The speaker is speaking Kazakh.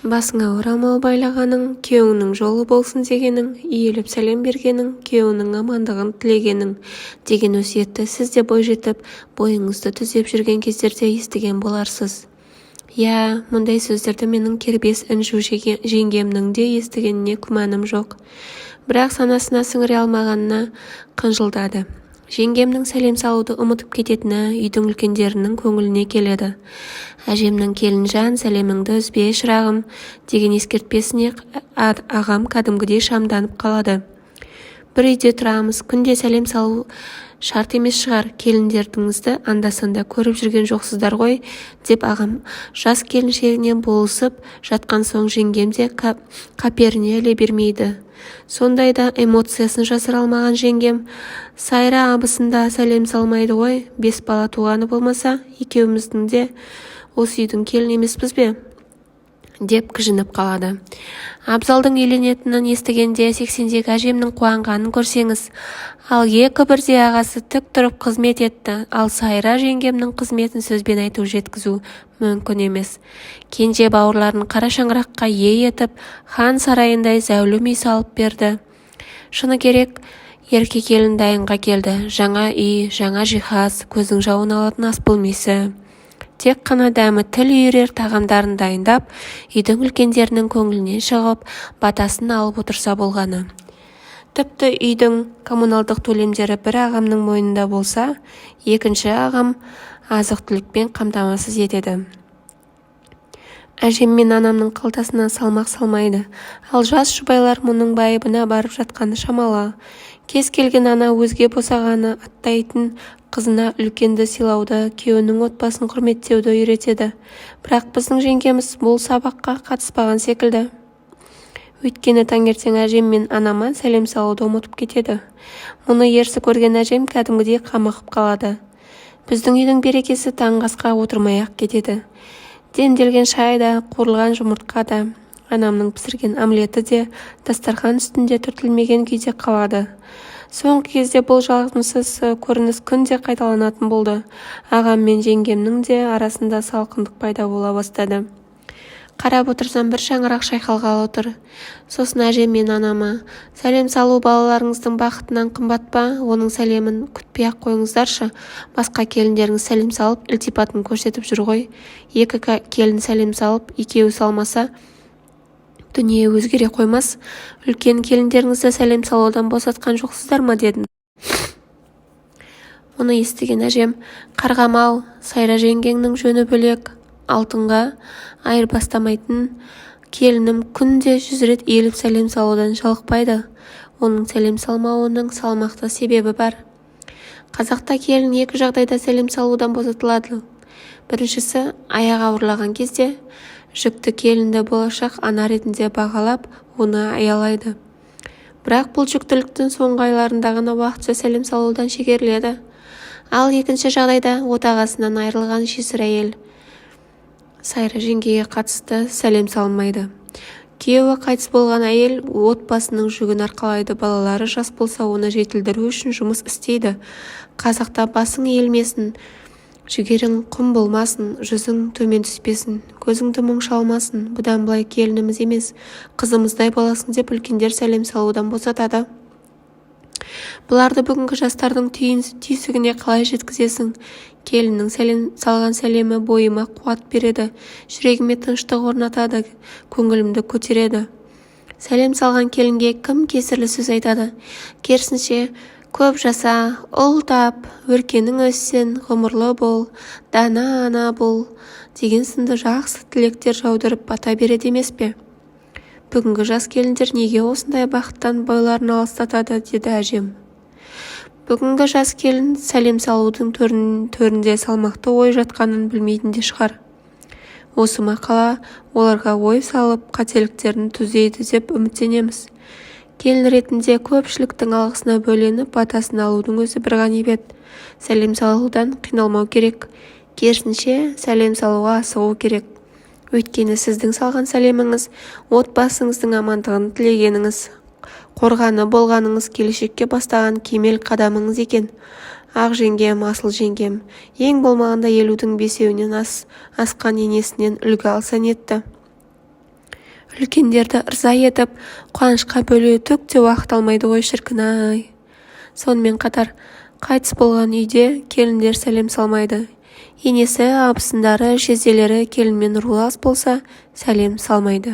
Басыңа орамал байлағаның, күйеуіңнің жолы болсын дегенің, иіліп сәлем бергенің, күйеуіңнің амандығын тілегенің деген өсиетті сіз де бойжетіп, бойыңызды түзеп жүрген кездерде естіген боларсыз. Иә, мұндай сөздерді менің кербес інжу жеңгемнің де естігеніне күмәнім жоқ. Бірақ санасына сіңіре алмағанына қынжылдады. Жеңгемнің сәлем салуды ұмытып кететіні үйдің үлкендерінің көңіліне келеді. Әжемнің келінжан сәлеміңді үзбе шырағым деген ескертпесіне ағам кәдімгідей шамданып қалады. Бір үйде тұрамыз, күнде сәлем салу шарт емес шығар, келіндеріңізді анда-санда көріп жүрген жоқсыздар ғой, деп ағам жас келіншегінен болысып жатқан соң жеңгем де қаперіне іле бермейді. Сондайда эмоциясын жасыра алмаған жеңгем сайра абысында сәлем салмайды ғой, 5 бала туғаны болмаса, екеуміздің де осы үйдің келін емеспіз бе? Деп кіжініп қалады. Абзалдың үйленетінін естігенде 80-дегі әжемнің қуанғанын көрсеңіз, ал екі бірдей ағасы тік тұрып қызмет етті, ал сайра жеңгемнің қызметін сөзбен айту жеткізу мүмкін емес. Кенже бауырларын қара шаңыраққа ие етіп, хан сарайындай зәулім үй салып берді. Шыны керек, ерке келін дайынға келді. Жаңа үй, жаңа жиһаз, көздің жауын алатын ас бөлмесі. Тек қана дәмі тіл үйірер тағамдарын дайындап, үйдің үлкендерінің көңіліне шығып, батасын алып отырса болғаны. Тіпті үйдің коммуналдық төлемдері бір ағамның мойнында болса, екінші ағам азық-түлікпен қамтамасыз етеді. Әжем мен анамның қалтасына салмақ салмайды, ал жас жұбайлар мұның байыбына барып жатқаны шамалы. Кез келген ана өзге босағаны аттайтын қызына үлкенді сыйлауды, күйеуінің отбасын құрметтеуді үйретеді. Бірақ біздің жеңгеміз бұл сабаққа қатыспаған секілді. Өйткені таңертең әжем мен анама сәлем салуды ұмытып кетеді. Мұны ерсі көрген әжем кәдімгідей қамығып қалады. Біздің үйдің берекесі таңғы асқа отырмай-ақ кетеді. Демделген шай да, қуырылған жұмыртқа да, анамның пісірген омлеті де дастархан үстінде түртілмеген күйде қалады. Соңғы кезде бұл жағымсыз көрініс күнде қайталанатын болды. Ағам мен жеңгемнің де арасында салқындық пайда бола бастады. Қарап отырсам бір шаңырақ шайқалғалы отыр. Сосын әжем мен анама: сәлем салу балаларыңыздың бақытынан қымбат па? Оның сәлемін күтпей-ақ қойыңыздаршы. Басқа келіндеріңіз сәлем салып, ілтипатын көрсетіп жүр ғой. Екі келін сәлем салып, екеуі салмаса, дүние өзгере қоймас. Үлкен келіндеріңізді сәлем салудан босатқан жоқсыздар ма дедім. Оны естіген әжем: қарғам-ау, сайра жеңгеңнің жөні бөлек, алтынға айырбастамайтын келінім күнде 100 рет иіліп сәлем салудан жалықпайды. Оның сәлем салмауының салмақты себебі бар. Қазақта келін екі жағдайда сәлем салудан босатылады. Біріншісі, аяғы ауырлаған кезде жүкті келінді болашақ ана ретінде бағалап, оны аялайды. Бірақ бұл жүктіліктің соңғы айларында ғана уақытша сәлем салудан шегеріледі. Ал екінші жағдайда отағасынан айырылған жесір әйел сайра жеңгеге қатысты сәлем салмайды. Күйеуі қайтыс болған әйел отбасының жүгін арқалайды, балалары жас болса оны жетілдіру үшін жұмыс істейді. Қазақта басың иілмесін, жүгерің құм болмасын, жүзің төмен түспесін, көзіңді мұң шалмасын. Бұдан былай келініміз емес, қызымыздай боласың деп үлкендер сәлем салудан босатады. Бұларды бүгінгі жастардың түйсігіне қалай жеткізесің? Келіннің салған сәлемі бойыма қуат береді, жүрегіме тыныштық орнатады, көңілімді көтереді. Сәлем салған келінге кім кесірлі сөз айтады? Керісінше, көп жаса, ұл тап, өркенің өссен, ғұмырлы бол, дана ана бол деген сынды жақсы тілектер жаудырып бата береді емес пе? Бүгінгі жас келіндер неге осындай бақыттан бойларын алыстатады, деді әжем. Бүгінгі жас келін сәлем салудың төрінде салмақты ой жатқанын білмейтін де шығар. Осы мақала оларға ой салып, қателіктерін түзейді деп үміттенеміз. Келін ретінде көпшіліктің алғысына бөленіп, батасын алудың өзі бір ғанибет. Сәлем салудан қиналмау керек. Керісінше, сәлем салуға асығу керек. Өйткені сіздің салған сәлеміңіз, отбасыңыздың амандығын тілегеніңіз, қорғаны болғаныңыз, келешекке бастаған кемел қадамыңыз екен. Ақ жеңгем, асыл жеңгем, ең болмағанда 50-дің 5-еуінен асқан енесінен үлгі алса нетті. үлкендерді ырза етіп қуанышқа бөлуге түк те уақыт алмайды ғой шіркін-ай. Сонымен қатар қайтыс болған үйде келіндер сәлем салмайды. Енесі, абысындары, жезделері келінмен рулас болса, сәлем салмайды.